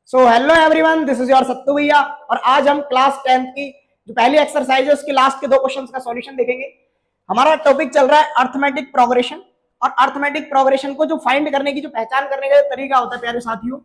So hello everyone, this is your Sattu भैया। और आज हम क्लास 10th की जो पहली एक्सरसाइज है उसकी लास्ट के दो क्वेश्चंस का सॉल्यूशन देखेंगे। हमारा टॉपिक चल रहा है अर्थमेटिक प्रोग्रेशन। और अर्थमेटिक प्रोग्रेशन को जो फाइंड करने की, जो पहचान करने का तरीका होता है प्यारे साथियों,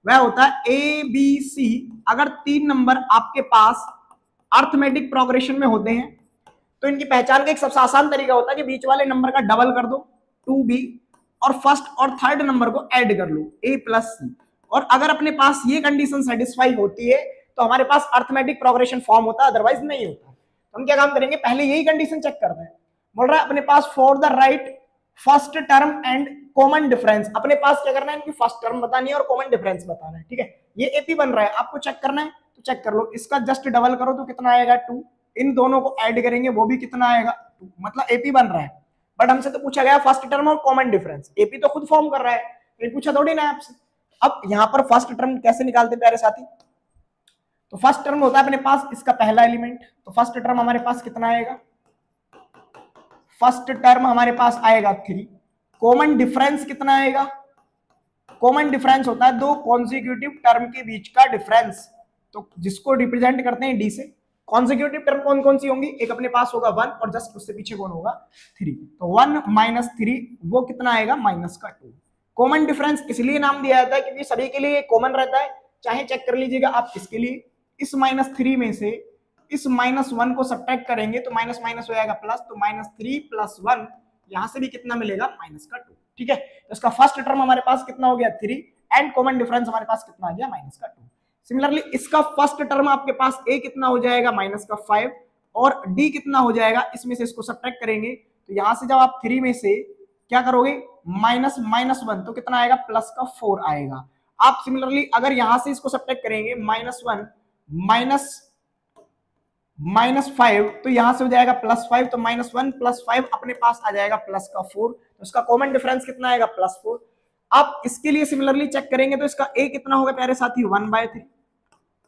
वह होता है ए बी सी। अगर 3 नंबर आपके पास अर्थमेटिक प्रोग्रेशन में होते हैं तो इनकी पहचान का एक सबसे आसान तरीका होता है कि बीच वाले नंबर का डबल कर दो 2b और फर्स्ट और थर्ड नंबर को ऐड कर लो a प्लस सी। और अगर अपने पास ये कंडीशन सेटिस्फाई होती है तो हमारे पास अर्थमेटिक प्रोग्रेशन फॉर्म होता है, अदरवाइज नहीं होता। तो हम क्या काम करेंगे, पहले यही कंडीशन चेक करते हैं। बोल रहा है अपने पास for the right first term and common difference, अपने पास क्या करना है, इनकी फर्स्ट टर्म बतानी है और कॉमन डिफरेंस बताना है। ठीक है, ये एपी बन रहा है, आपको चेक करना है तो चेक कर लो। इसका जस्ट डबल करो तो कितना आएगा 2, इन दोनों को ऐड करेंगे वो भी कितना आएगा 2, मतलब एपी बन रहा है। बट हमसे तो पूछा गया फर्स्ट टर्म और कॉमन डिफरेंस, एपी तो खुद फॉर्म कर रहा है, ये पूछा थोड़ी ना आपसे। अब यहां पर फर्स्ट टर्म कैसे निकालते प्यारे साथी, तो फर्स्ट टर्म होता है अपने पास इसका पहला एलिमेंट, तो फर्स्ट टर्म हमारे पास कितना आएगा, फर्स्ट टर्म हमारे पास आएगा 3। कॉमन डिफरेंस कितना आएगा, कॉमन डिफरेंस होता है दो कॉन्सिक्यूटिव टर्म के बीच का डिफरेंस, तो जिसको रिप्रेजेंट करते हैं डी से। कॉन्सिक्यूटिव टर्म कौन कौन सी होंगी, एक अपने पास होगा 1 और जस्ट उससे पीछे कौन होगा 3, तो 1 माइनस 3 वो कितना आएगा माइनस का 2। कॉमन डिफरेंस इसलिए नाम दिया जाता है क्योंकि सभी के लिए कॉमन रहता है। चाहे चेक कर लीजिएगा आप, इसके लिए इस -3 में से इस -1 को सब्ट्रैक्ट करेंगे तो माइनस माइनस हो जाएगा प्लस, तो -3 + 1 यहां से भी कितना मिलेगा माइनस का 2। ठीक है, तो इसका फर्स्ट टर्म हमारे पास कितना हो गया 3 एंड कॉमन डिफरेंस हमारे पास कितना आ गया माइनस का 2। सिमिलरली इसका फर्स्ट टर्म आपके पास a कितना हो जाएगा माइनस का 5 और d कितना हो जाएगा, इसमें से इसको सब्ट्रैक्ट करेंगे तो यहां से जब आप 3 में से क्या करोगे -1 तो कितना आएगा प्लस का 4 आएगा। आप सिमिलरली अगर यहां से इसको सब्ट्रैक्ट करेंगे -1 -5 तो यहां से हो जाएगा +5, तो -1 + 5 अपने पास आ जाएगा प्लस का 4, तो इसका कॉमन डिफरेंस कितना आएगा +4। आप इसके लिए सिमिलरली चेक करेंगे तो इसका a कितना होगा प्यारे साथी 1/3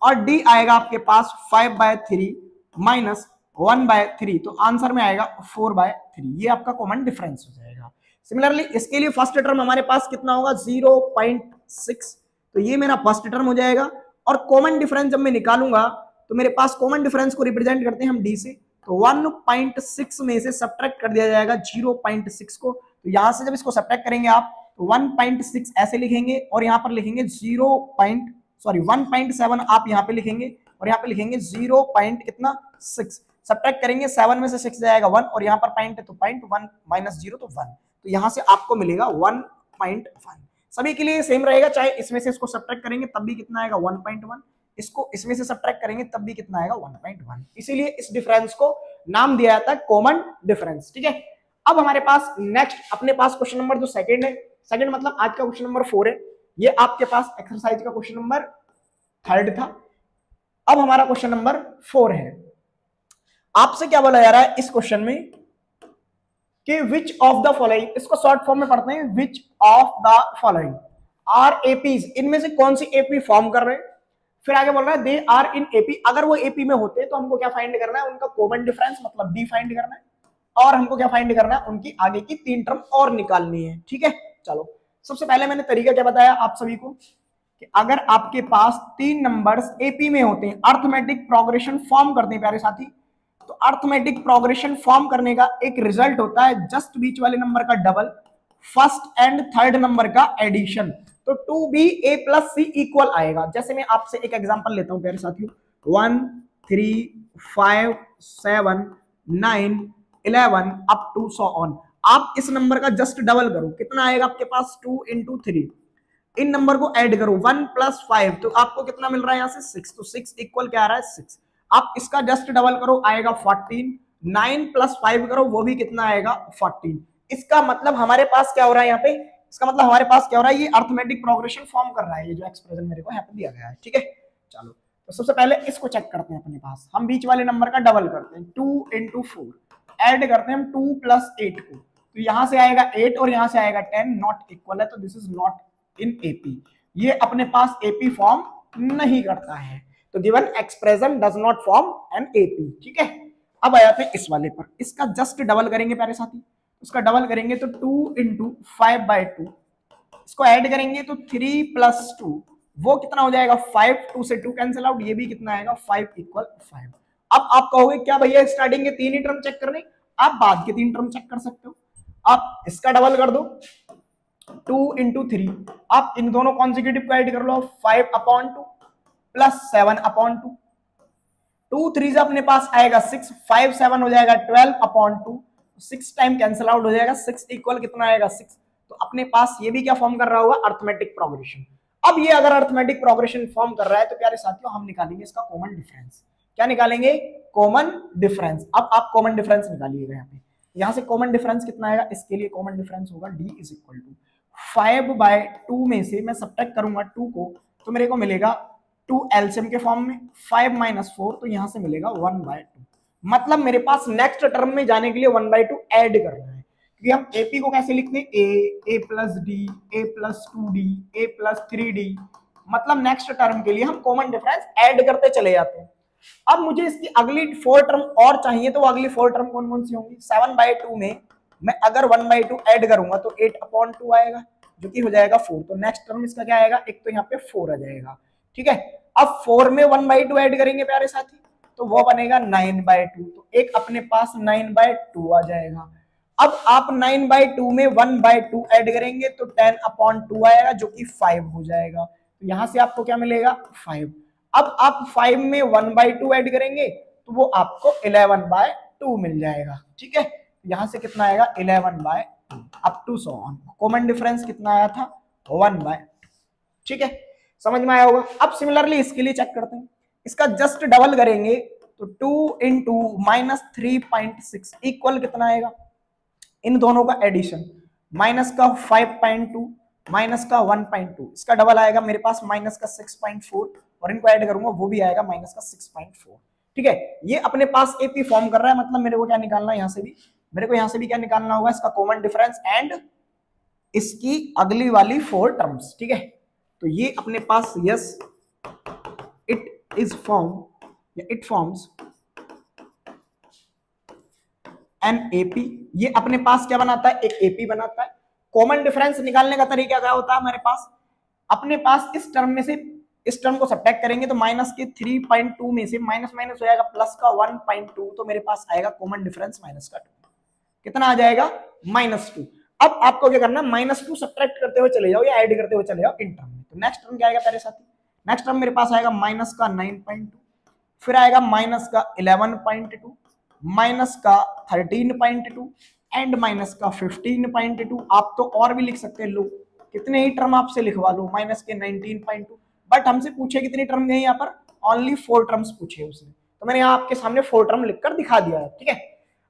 और d आएगा आपके पास 5/3 माइनस 1/3, तो आंसर में आएगा 4/3। ये आपका कॉमन डिफरेंस हो जाएगा। सिमिलरली इसके लिए फर्स्ट टर्म हमारे पास कितना होगा 0.6, तो ये मेरा फर्स्ट टर्म हो जाएगा। और कॉमन डिफरेंस जब मैं निकालूंगा तो मेरे पास कॉमन डिफरेंस को रिप्रेजेंट करते हैं हम d से, तो 1.6 में से सब्ट्रैक्ट कर दिया जाएगा 0.6 को, तो यहां से जब इसको सब्ट्रैक्ट करेंगे आप तो 1.6 ऐसे लिखेंगे और यहां पर लिखेंगे 1.7 आप यहां पे लिखेंगे और यहां पे लिखेंगे 0.6 सब्ट्रैक्ट करेंगे, 7 में से 6 जाएगा 1 और यहां पर पॉइंट है तो पॉइंट 1 माइनस 0 तो 1, तो यहां से आपको मिलेगा 1.1। सभी के लिए सेम रहेगा, चाहे इसमें से इसको सब्ट्रैक्ट करेंगे तब भी कितना आएगा 1.1, इसको इसमें से सब्ट्रैक्ट करेंगे तब भी कितना आएगा 1.1। इसीलिए इस डिफरेंस को नाम दिया जाता है कॉमन डिफरेंस। ठीक है, अब हमारे पास नेक्स्ट अपने पास क्वेश्चन नंबर जो सेकंड है, सेकंड मतलब आज का क्वेश्चन नंबर 4 है, ये आपके पास एक्सरसाइज का क्वेश्चन नंबर 3 था। अब हमारा क्वेश्चन नंबर 4 है। आपसे क्या बोला जा रहा है इस क्वेश्चन में कि विच ऑफ द फॉलोइंग, इसको शॉर्ट फॉर्म में पढ़ते हैं, which of the following are APs, इनमें से कौन सी एपी फॉर्म कर रहे हैं। फिर आगे बोल रहा है दे आर इन एपी, अगर वो एपी में होते हैं तो हमको क्या फाइंड करना है, उनका कॉमन डिफरेंस मतलब डी फाइंड करना है, और हमको क्या फाइंड करना है, उनकी आगे की 3 टर्म और निकालनी है। ठीक है, चलो सबसे पहले मैंने तरीका क्या बताया आप सभी को कि अगर आपके पास 3 नंबर्स एपी में होते हैं, अर्थमेटिक प्रोग्रेशन फॉर्म करते हैं प्यारे साथी, तो अर्थमेटिक प्रोग्रेशन फॉर्म करने का एक रिजल्ट होता है जस्ट बीच वाले नंबर का double, first and third number का एडिशन, तो 2b a + c इक्वल आएगा। जैसे मैं आपसे एक एग्जांपल लेता हूं प्यारे साथियों, 1 3 5 7 9 11 अप टू सो ऑन। आप इस नंबर का जस्ट डबल करो, कितना आएगा आपके पास 2 × 3, इन नंबर को ऐड करो 1 + 5 तो आपको कितना मिल रहा है यहां से 6, तो 6 इक्वल क्या आ रहा है 6। आप इसका जस्ट डबल करो आएगा 14, 9 + 5 करो वो भी कितना आएगा 14। इसका मतलब हमारे पास क्या हो रहा है यहाँ पे, इसका मतलब हमारे पास क्या हो रहा है, ये अर्थमेटिक प्रोग्रेशन फॉर्म कर रहा है, ये जो एक्सप्रेशन मेरे को यहाँ पे दिया गया है। ठीक है, चलो तो सबसे पहले इसको चेक करते हैं। अपने पास हम बीच वाले नंबर का डबल करते हैं, 2 × 4 ऐड करते हैं हम 2 + 8 को, तो यहां से आएगा 8 और यहां से आएगा 10, नॉट इक्वल है, तो this is not in AP, ये अपने पास एपी फॉर्म नहीं करता है, तो given expression does not form an AP. ठीक है, अब आ जाते हैं इस वाले पर, इसका जस्ट डबल करेंगे प्यारे साथी, उसका डबल करेंगे तो 2 × 5/2, इसको ऐड करेंगे तो 3 + 2 वो कितना हो जाएगा 5, 2 से 2 कैंसिल आउट, ये भी कितना आएगा 5 इक्वल 5। अब आप कहोगे क्या भैया स्टार्टिंग के 3 ही टर्म चेक करने, आप बाद के 3 टर्म चेक कर सकते हो। आप इसका डबल कर दो 2 इंटू 3, आप इन दोनों कॉन्जिक्यूटिव को ऐड कर लो 5/2 प्लस 7/2, 2 3 अपने पास आएगा 6, 5 7 हो जाएगा 12/2, 6 टाइम कैंसिल आउट हो जाएगा, 6 इक्वल कितना आएगा 6। तो अपने पास ये भी क्या फॉर्म कर रहा होगा अर्थमेटिक प्रोग्रेशन। अब ये अगर अर्थमेटिक प्रोग्रेशन फॉर्म कर रहा है तो प्यारे साथियों हम निकालेंगे इसका कॉमन डिफरेंस। क्या निकालेंगे? Common difference. अब आप कॉमन डिफरेंस निकालिएगा यहाँ पे, यहां से कॉमन डिफरेंस कितना आएगा, इसके लिए कॉमन डिफरेंस होगा d इज इक्वल टू 5/2 में से मैं सब्ट्रैक्ट करूंगा 2 को, तो मेरे को मिलेगा 2 एलसीएम के फॉर्म में 5 - 4, तो यहां से मिलेगा 1/2। मतलब मेरे पास नेक्स्ट टर्म में जाने के लिए 1/2 ऐड करना है, क्योंकि हम एपी को कैसे लिखते हैं ए प्लस डी, ए प्लस 2d, ए प्लस 3d, मतलब नेक्स्ट टर्म के लिए हम कॉमन डिफरेंस ऐड करते चले जाते हैं। अब मुझे इसकी अगली 4 टर्म और चाहिए, तो वो अगली 4 टर्म कौन कौन सी होंगी? 7/2 में मैं अगर 1/2 ऐड करूंगा तो 8/2 आएगा, जो कि हो जाएगा 4। तो नेक्स्ट टर्म इसका क्या आएगा? एक तो यहाँ पे 4 आ जाएगा, ठीक है। अब 4 में 1/2 ऐड करेंगे प्यारे साथी, तो वो बनेगा 9/2, तो एक अपने पास 9/2 आ जाएगा। अब आप 9/2 में 1/2 ऐड करेंगे तो 10/2 आएगा, जो कि 5 हो जाएगा। तो यहां से आपको क्या मिलेगा? 5। अब आप 5 में 1/2 ऐड करेंगे तो वो आपको 11/2 मिल जाएगा, ठीक है। यहां से कितना आएगा? 11/2 up to so on. Common difference कितना आया था? 1/2, ठीक है। समझ में आया होगा। अब सिमिलरली इसके लिए चेक करते हैं, इसका जस्ट डबल करेंगे तो 2 इंटू -3.6 इक्वल कितना आएगा? इन दोनों का एडिशन, माइनस का 5.2 माइनस का 1.2, इसका डबल आएगा मेरे पास माइनस का 6.4, और इनको ऐड करूंगा वो भी आएगा माइनस का 6.4, ठीक है। ये अपने पास एपी फॉर्म कर रहा है, मतलब मेरे को क्या निकालना है? यहां से भी मेरे को यहां से भी क्या निकालना होगा? इसका कॉमन डिफरेंस एंड इसकी अगली वाली 4 टर्म्स, ठीक है। तो ये अपने पास यस इट इज फॉर्म या इट फॉर्म्स एन एपी। ये अपने पास क्या बनाता है? एक एपी बनाता है। कॉमन डिफरेंस निकालने का तरीका क्या होता है हमारे पास? अपने पास इस टर्म में से इस टर्म को सब्ट्रैक्ट करेंगे तो माइनस के 3.2 में से माइनस माइनस हो जाएगा प्लस का 1.2, तो मेरे पास आएगा कॉमन डिफरेंस माइनस का 2। कितना आ जाएगा? -2। अब आपको क्या करना है? -2 सब्ट्रैक्ट करते हुए चले जाओ या ऐड करते हुए चले जाओ इन टर्म में। तो नेक्स्ट टर्म क्या आएगा मेरे साथी? नेक्स्ट टर्म मेरे पास आएगा माइनस का 9.2, फिर आएगा माइनस का 11.2, माइनस का 13.2 एंड माइनस का 15.2। आप तो और भी लिख सकते हैं, लो कितने ही टर्म आपसे लिखवा लो, माइनस के 19.2। बट हमसे पूछे कितनी टर्म गई यहाँ पर? ओनली 4 टर्म्स पूछे उसने, तो मैंने यहाँ आपके सामने 4 टर्म लिखकर दिखा दिया है, ठीक है।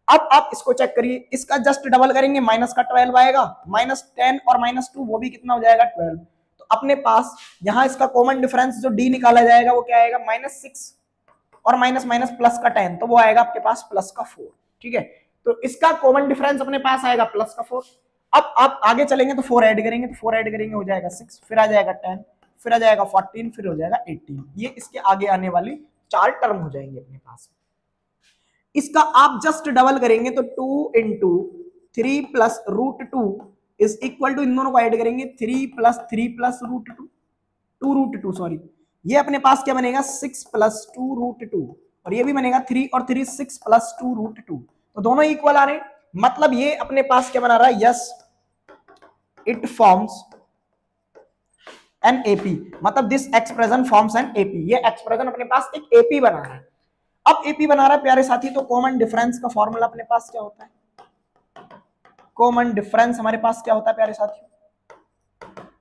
अब आप इसको चेक करिए, इसका जस्ट डबल करेंगे माइनस का 12 आएगा, -10 और -2 वो भी कितना हो जाएगा? 12। तो अपने पास यहाँ इसका कॉमन डिफरेंस जो डी निकाला जाएगा वो क्या आएगा? -6 और माइनस माइनस प्लस का 10, तो वो आएगा आपके पास प्लस का 4, ठीक है। तो इसका कॉमन डिफरेंस अपने पास आएगा प्लस का 4। अब आप आगे चलेंगे तो 4 ऐड करेंगे, तो 4 ऐड करेंगे हो जाएगा 6, फिर आ जाएगा 10, फिर आ जाएगा 14, फिर हो जाएगा 18। ये इसके आगे आने वाली 4 टर्म हो जाएंगे अपने पास। इसका आप जस्ट डबल करेंगे तो 2 into 3 plus √2 is equal to, इन दोनों को ऐड करेंगे 3 प्लस 3 प्लस √2, 2√2 सॉरी, ये अपने पास क्या बनेगा? 6 प्लस 2√2, और ये भी बनेगा 3 और 3 6 प्लस 2√2, तो दोनों इक्वल आ रहे हैं। मतलब ये अपने पास क्या बना रहा है? Yes it forms an AP, मतलब this expression forms an AP. ये एक्सप्रेशन अपने पास एक एपी बना रहा है। अब एपी बना रहा है प्यारे साथी, तो कॉमन डिफरेंस का फॉर्मूला अपने पास क्या होता है? कॉमन डिफरेंस हमारे पास क्या होता है प्यारे साथी?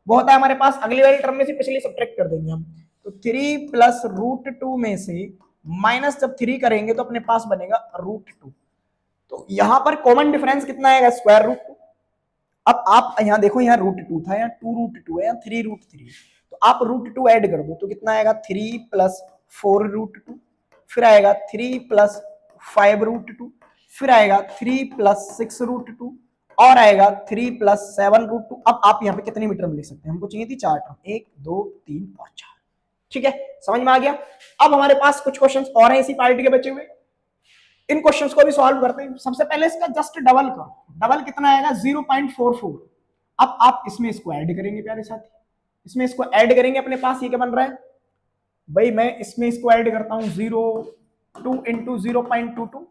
वो होता है हमारे पास अगली वाली टर्म में से पिछली सब्ट्रैक्ट कर देंगे हम, तो 3 प्लस √2 में से माइनस जब 3 करेंगे तो अपने पास बनेगा √2। तो यहां पर कॉमन डिफरेंस कितना आएगा? √2। अब आप यहां देखो, यहाँ √2 था, यहाँ 2√2 है, यहाँ 3√3, तो आप √2 ऐड कर दो तो कितना आएगा? 3 प्लस 4√2, फिर आएगा 3 प्लस 5√2, फिर आएगा 3 प्लस 6√2 और आएगा 3 प्लस 7√2। अब आप यहाँ पे कितनी टर्म लिख सकते हैं? हमको चाहिए थी 4 टर्म, 1 2 3 और 4, ठीक है। समझ में आ गया। अब हमारे पास कुछ क्वेश्चंस और हैं इसी पार्टी के बचे हुए, इन क्वेश्चंस को भी सॉल्व करते हैं। सबसे पहले इसका जस्ट डबल करो, डबल कितना आएगा? 0.44। अब आप इसमें इसको ऐड करेंगे प्यारे साथी, इसमें इसको ऐड करेंगे, अपने पास ये क्या बन रहा है भाई, मैं इसमें इसको ऐड करता हूँ 0.2 इंटू 0.22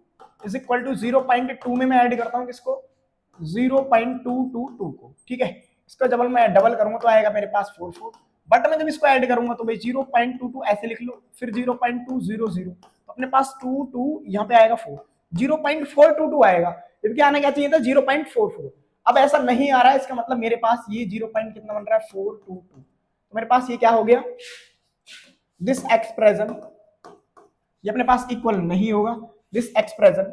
इज इक्वल टू 0.2 में मैं ऐड करता हूँ किसको 0.222 को, ठीक है। इसका जब मैं डबल करूंगा तो आएगा मेरे पास 44, बट मैं जब इसको ऐड करूंगा तो भाई 0.22 ऐसे लिख लो, फिर 0.200 तो अपने पास 2 यहाँ पे आएगा 4, 0.422 आएगा, जबकि आना क्या चाहिए था 0.44। अब ऐसा नहीं आ रहा है, इसका मतलब मेरे पास ये 0. कितना बन रहा है 422, तो मेरे पास ये क्या हो गया, दिस एक्सप्रेशन ये अपने पास इक्वल नहीं होगा, this expression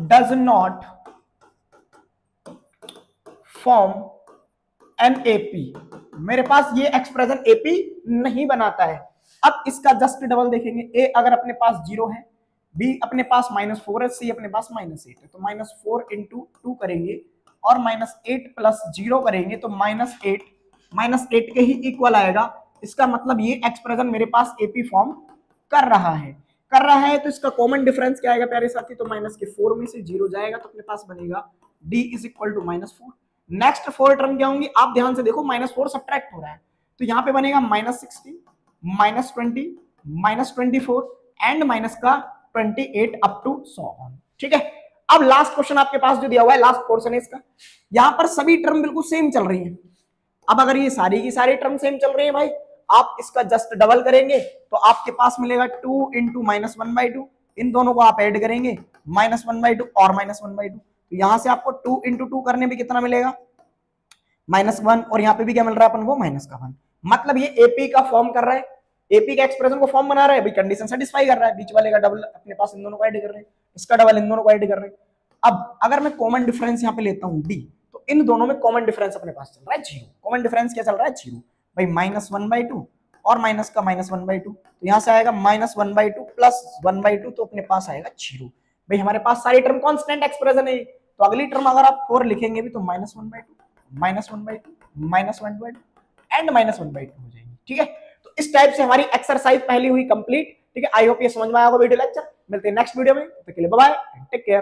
does not form an AP, मेरे पास ये एक्सप्रेशन एपी नहीं बनाता है। अब इसका जस्ट डबल देखेंगे, ए अगर अपने पास 0 है, बी अपने पास -4 है, सी अपने पास -8 है, तो -4 इंटू 2 करेंगे और -8 प्लस 0 करेंगे तो -8 के ही इक्वल आएगा। इसका मतलब ये एक्सप्रेशन मेरे पास एपी फॉर्म कर रहा है, तो इसका कॉमन डिफरेंस क्या आएगा प्यारे साथी, तो -4 में से 0 जाएगा तो अपने पास बनेगा d is equal to -4। Next 4 term क्या होंगी, आप ध्यान से देखो, -4 सब्ट्रैक्ट हो रहा है, तो यहाँ पे बनेगा -16, -20, -24 एंड माइनस का 28 अप टू 100, ठीक है। अब लास्ट क्वेश्चन आपके पास जो दिया हुआ है, लास्ट पोर्शन है इसका, यहाँ पर सभी टर्म बिल्कुल सेम चल रही है। अब अगर ये सारी की सारी टर्म सेम चल रही है भाई, आप इसका जस्ट डबल करेंगे तो आपके पास मिलेगा 2 इंटू -1/2, इन दोनों को आप ऐड करेंगे -1/2 और -1/2, तो यहां से आपको 2 इंटू 2 करने में कितना मिलेगा -1, और यहाँ पे भी क्या मिल रहा है अपन को -1, मतलब ये एपी का फॉर्म कर रहा है, एपी का एक्सप्रेशन को फॉर्म बना रहा है, कंडीशन सेटिस्फाई कर रहा है, बीच वाले का डबल अपने पास इन दोनों को ऐड कर रहे हैं, इसका डबल इन दोनों को ऐड कर रहे हैं। अब अगर मैं कॉमन डिफरेंस यहाँ पे लेता हूँ डी, तो इन दोनों में कॉमन डिफरेंस अपने पास चल रहा है 0, कॉमन डिफरेंस क्या चल रहा है 0 भाई, -1/2 और माइनस का -1/2, तो यहाँ से आएगा -1/2 प्लस 1/2, तो अपने पास आएगा 0। भाई हमारे पास सारी टर्म कांस्टेंट एक्सप्रेशन है, तो अगली टर्म अगर आप 4 लिखेंगे भी तो -1/2, -1/2, -1/2 एंड -1/2 हो जाएगी, ठीक है। तो इस टाइप से हमारी एक्सरसाइज पहली हुई कंप्लीट, ठीक है। आई होप ये समझ में आया होगा वीडियो लेक्चर। मिलते हैं नेक्स्ट वीडियो में, तब तक के लिए बाय बाय, टेक केयर।